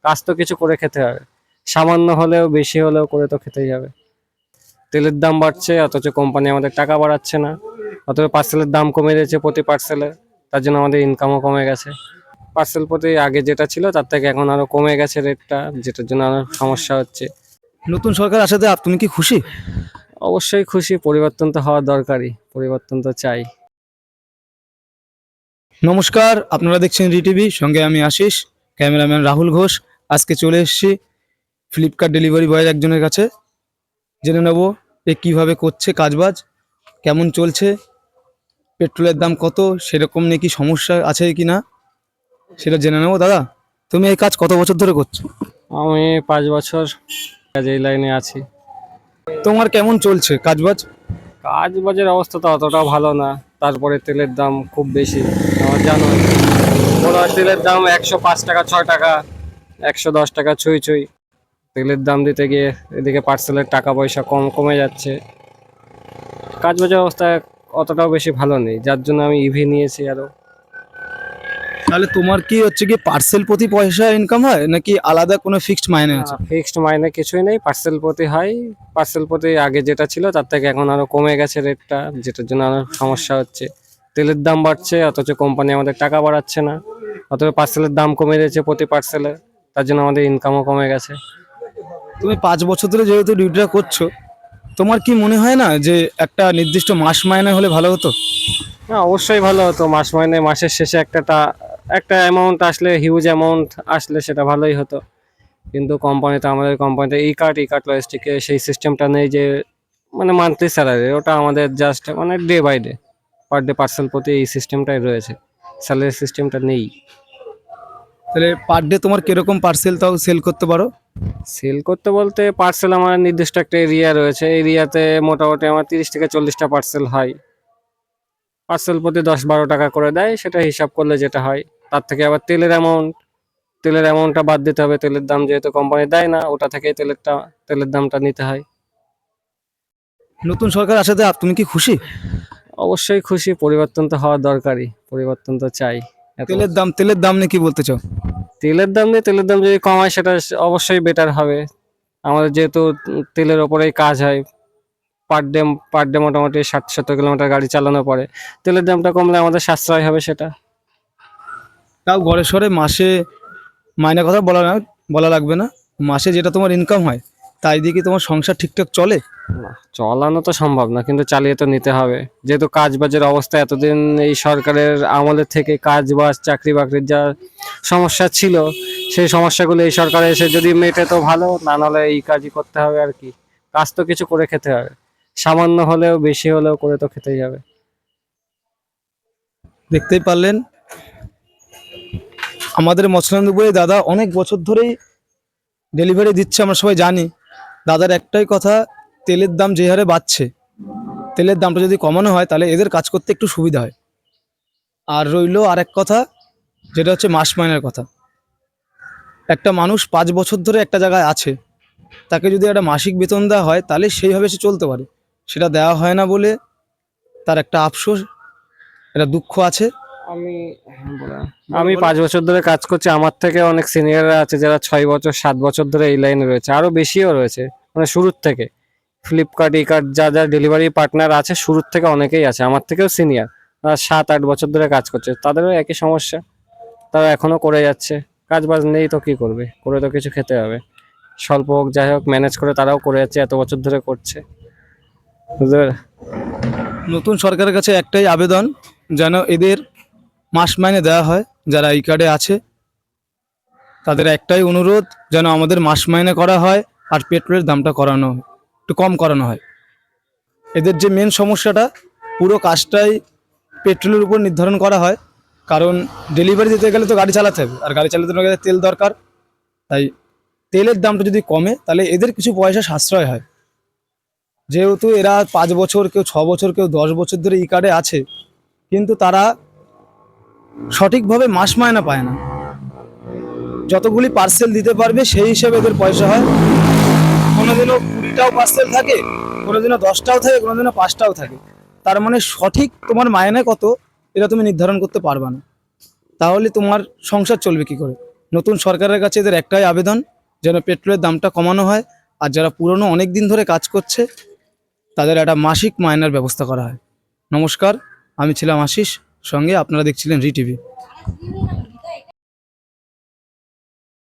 কাজ তো কিছু করে খেতে হবে, সামান্য হলেও বেশি হলেও করে তো খেতেই হবে। তেলের দাম বাড়ছে অথচ কোম্পানি আমাদের টাকা বাড়াচ্ছে না, অথচ পার্সেলের দাম কমে গেছে প্রতি পার্সেলে, তার জন্য আমাদের ইনকামও কমে গেছে। পার্সেল প্রতি আগে যেটা ছিল তার থেকে এখন আরো কমে গেছে রেটটা, যেটার জন্য আরো সমস্যা হচ্ছে। নতুন সরকার আসাতে তুমি কি খুশি? অবশ্যই খুশি, পরিবর্তন তো হওয়া দরকারি, পরিবর্তন তো চাই। নমস্কার, আপনারা দেখছেন রিটিভি, সঙ্গে আমি আশিস, ক্যামেরাম্যান রাহুল ঘোষ। আজকে চলে এসেছি ফ্লিপকার্ট ডেলিভারি বয়ের একজনের কাছে, জেনে নেব এ কীভাবে করছে কাজবাজ, কেমন চলছে, পেট্রোলের দাম কত, সেরকম নাকি সমস্যা আছে কি না সেটা জেনে নেব। দাদা, তুমি এই কাজ কত বছর ধরে করছো? আমি 5 বছর কাজে এই লাইনে আছি। তোমার কেমন চলছে কাজবাজ? কাজ বাজের অবস্থা তো অতটাও ভালো না, তারপরে তেলের দাম খুব বেশি। আমার জানো, বড় তেলের দাম 105 টাকা, 6 টাকা, 110 টাকা ছুঁই ছুঁই। তেলের দাম দিতে গিয়ে এদিকে পার্সেলের টাকা পয়সা কমে যাচ্ছে। কাজ বাজের অবস্থা অতটাও বেশি ভালো নেই, যার জন্য আমি ইভি নিয়েছি আরো। তাহলে তোমার কি হচ্ছে কি পার্সেল প্রতি পয়সা ইনকাম হয় নাকি আলাদা কোনো ফিক্সড মাইনে আছে? ফিক্সড মাইনে কিছুই নেই, পার্সেল প্রতি হয়। পার্সেল প্রতি আগে যেটা ছিল তার থেকে এখন আরো কমে গেছে রেটটা, যেটার জন্য আরো সমস্যা হচ্ছে। তেলের দাম বাড়ছে অথচ কোম্পানি আমাদের টাকা বাড়াচ্ছে না, অথচ পার্সেলের দাম কমে গেছে প্রতি পার্সেলে, তার জন্য আমাদের ইনকামও কমে গেছে। তুমি 5 বছর ধরে যেহেতু ডিউটিটা করছো, তোমার কি মনে হয় না যে একটা নির্দিষ্ট মাস মাইনে হলে ভালো হতো? না, অবশ্যই ভালো হতো। মাস মাইনে মাসের শেষে একটা অ্যামাউন্ট আসলে, হিউজ অ্যামাউন্ট আসলে সেটা ভালোই হতো। কিন্তু আমাদের কোম্পানিতে ই কার্ড লজিস্টিকে সেই সিস্টেমটা নেই যে মানে মান্থলি স্যালারি, ওটা আমাদের জাস্ট মানে day by day, per day parcel প্রতি এই সিস্টেমটাই রয়েছে, স্যালারি সিস্টেমটা নেই। তাহলে পার ডে তোমার কিরকম পার্সেল তাও সেল করতে পারো? সেল করতে বলতে পার্সেল আমার নির্দিষ্ট একটা এরিয়া রয়েছে, এরিয়াতে মোটামুটি আমার 30 থেকে 40টা পার্সেল হয়। পার্সেল প্রতি 10-12 টাকা করে দেয়, সেটা হিসাব করলে যেটা হয়। তার থেকে আবার তেলের অ্যামাউন্টটা বাদ দিতে হবে, তেলের দাম যেহেতু কোম্পানি দেয় না, ওটা থেকে তেলের দামটা নিতে হয়। নতুন সরকার আসাতে তুমি কি খুশি? অবশ্যই খুশি, পরিবর্তন তো হওয়া দরকারি, পরিবর্তন তো চাই। তেলের দাম নিয়ে কি বলতে চাও? তেলের দাম যদি কমায় সেটা অবশ্যই বেটার হবে। আমাদের যেহেতু তেলের ওপরেই কাজ হয়, পার ডে মোটামুটি 60-70 কিলোমিটার গাড়ি চালানো পড়ে, তেলের দামটা কমলে আমাদের সাশ্রয় হবে সেটা। তাও ঘরে সরে মাসে মাইনের কথা বলা লাগবে না, মাসে যেটা তোমার ইনকাম হয় তাই দিয়ে কি তোমার সংসার ঠিকঠাক চলে? না, চালানো তো সম্ভব না, কিন্তু চালিয়ে তো নিতে হবে। যেহেতু কাজ বাজের অবস্থা এতদিন এই সরকারের আমলের থেকে কাজ বাজ চাকরি বাকরির যা সমস্যা ছিল, সেই সমস্যাগুলো এই সরকারে এসে যদি মেটে তো ভালো, না হলে এই কাজই করতে হবে আর কি। কাজ তো কিছু করে খেতে হবে, সামান্য হলেও বেশি হলেও করে তো খেতেই হবে। দেখতেই পারলেন আমাদের মৎস্যনন্দপুরে দাদা অনেক বছর ধরেই ডেলিভারি দিচ্ছে, আমরা সবাই জানি। দাদার একটাই কথা, তেলের দাম যে হারে বাড়ছে, তেলের দামটা যদি কমানো হয় তাহলে এদের কাজ করতে একটু সুবিধা হয়। আর রইলো আরেক কথা, যেটা হচ্ছে মাস মাইনের কথা। একটা মানুষ 5 বছর ধরে একটা জায়গায় আছে, তাকে যদি একটা মাসিক বেতন দেওয়া হয় তাহলে সেইভাবে সে চলতে পারে। সেটা দেওয়া হয় না বলে তার একটা আফসোস, একটা দুঃখ আছে। আমি আমি 5 বছর ধরে কাজ করছি, আমার থেকে অনেক সিনিয়ররা আছে যারা 6 বছর 7 বছর ধরে এই লাইনে রয়েছে, আরো বেশিও রয়েছে। মানে শুরুর থেকে ফ্লিপকার্ট কার্ট যা যা ডেলিভারি পার্টনার আছে শুরুর থেকে অনেকেই আছে, আমার থেকেও সিনিয়র, 7-8 বছর ধরে কাজ করছে, তাদেরও একই সমস্যা, তারা এখনো করে যাচ্ছে। কাজ বাজ নেই তো কি করবে, করে তো কিছু খেতে হবে। স্বল্প হোক যাই হোক ম্যানেজ করে তারাও করে যাচ্ছে, এত বছর ধরে করছে, বুঝতে পারলে? নতুন সরকারের কাছে একটাই আবেদন, যেন এদের মাস মাইনে দেওয়া হয়। যারা এই কার্ডে আছে তাদের একটাই অনুরোধ, যেন আমাদের মাস মাইনে করা হয় আর পেট্রোলের দামটা করানো হয়, একটু কম করানো হয়। এদের যে মেন সমস্যাটা, পুরো কাজটাই পেট্রোলের উপর নির্ধারণ করা হয়। কারণ ডেলিভারি দিতে গেলে তো গাড়ি চালাতে হবে, আর গাড়ি চালাতে গেলে তেল দরকার। তাই তেলের দামটা যদি কমে তাহলে এদের কিছু পয়সা সাশ্রয় হয়। যেহেতু এরা 5 বছর, কেউ 6 বছর, কেউ 10 বছর ধরে ই কার্ডে আছে, কিন্তু তারা সঠিকভাবে মাস মায়না পায় না। যতগুলি পার্সেল দিতে পারবে সেই হিসেবে এদের পয়সা হয়। কোনোদিনও 20টাও পার্সেল থাকে, কোনোদিনও 10টাও থাকে, কোনোদিনও 5টাও থাকে। তার মানে সঠিক তোমার মায়না কত এটা তুমি নির্ধারণ করতে পারবে না। তাহলে তোমার সংসার চলবে কি করে? নতুন সরকারের কাছে এদের একটাই আবেদন, যেন পেট্রোলের দামটা কমানো হয়, আর যারা পুরনো অনেক দিন ধরে কাজ করছে তাদের একটা মাসিক মাইনের ব্যবস্থা করা হয়। নমস্কার, আমি ছিলাম আশিস, সঙ্গে আপনারা দেখছিলেন রি টিভি।